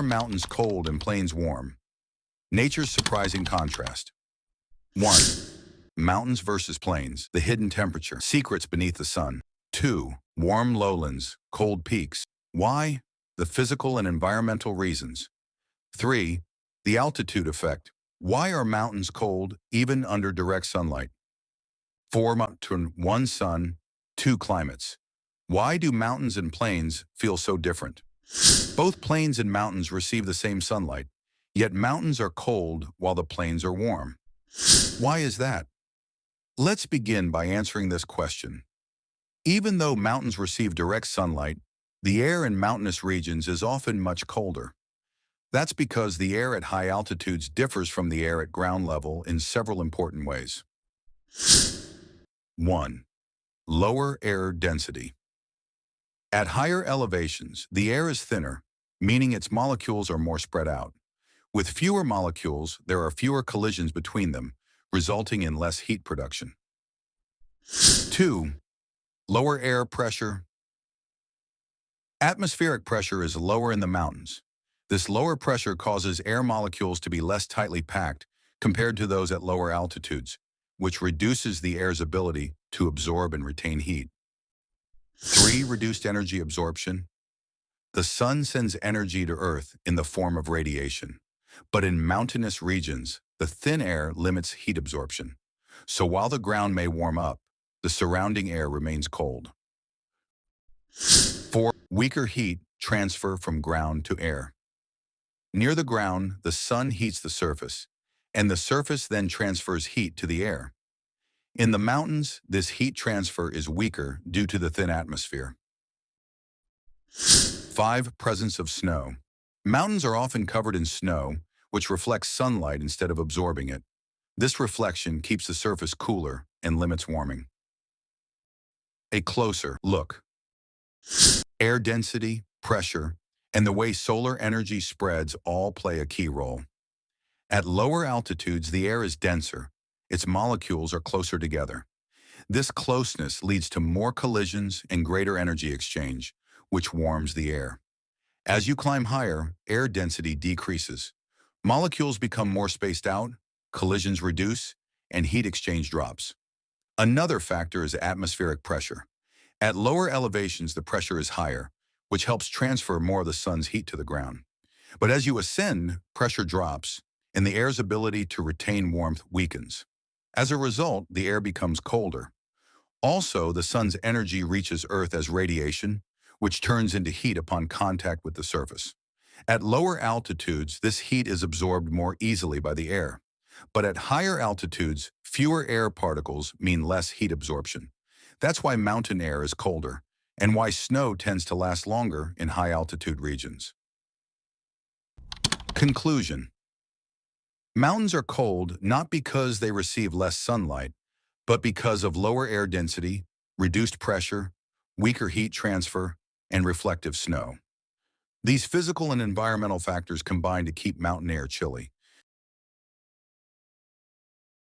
mountains cold and plains warm? Nature's surprising contrast. 1. Mountains versus plains, the hidden temperature, secrets beneath the sun. 2. Warm lowlands, cold peaks. Why? The physical and environmental reasons. 3. The altitude effect. Why are mountains cold even under direct sunlight? 4. Mountain, 1 sun, 2 climates. Why do mountains and plains feel so different? Both plains and mountains receive the same sunlight, yet mountains are cold while the plains are warm. Why is that? Let's begin by answering this question. Even though mountains receive direct sunlight, the air in mountainous regions is often much colder. That's because the air at high altitudes differs from the air at ground level in several important ways. 1. Lower air density. At higher elevations, the air is thinner, meaning its molecules are more spread out. With fewer molecules, there are fewer collisions between them, resulting in less heat production. 2. Lower air pressure. Atmospheric pressure is lower in the mountains. This lower pressure causes air molecules to be less tightly packed compared to those at lower altitudes, which reduces the air's ability to absorb and retain heat. 3. Reduced energy absorption. The sun sends energy to Earth in the form of radiation, but in mountainous regions, the thin air limits heat absorption. So while the ground may warm up, the surrounding air remains cold. 4. Weaker heat transfer from ground to air. Near the ground, the sun heats the surface, and the surface then transfers heat to the air. In the mountains, this heat transfer is weaker due to the thin atmosphere. 5. Presence of snow. Mountains are often covered in snow, which reflects sunlight instead of absorbing it. This reflection keeps the surface cooler and limits warming. A closer look. Air density, pressure, and the way solar energy spreads all play a key role. At lower altitudes, the air is denser. Its molecules are closer together. This closeness leads to more collisions and greater energy exchange, which warms the air. As you climb higher, air density decreases. Molecules become more spaced out, collisions reduce, and heat exchange drops. Another factor is atmospheric pressure. At lower elevations, the pressure is higher, which helps transfer more of the sun's heat to the ground. But as you ascend, pressure drops, and the air's ability to retain warmth weakens. As a result, the air becomes colder. Also, the sun's energy reaches Earth as radiation, which turns into heat upon contact with the surface. At lower altitudes, this heat is absorbed more easily by the air. But at higher altitudes, fewer air particles mean less heat absorption. That's why mountain air is colder, and why snow tends to last longer in high-altitude regions. Conclusion. Mountains are cold not because they receive less sunlight, but because of lower air density, reduced pressure, weaker heat transfer, and reflective snow. These physical and environmental factors combine to keep mountain air chilly,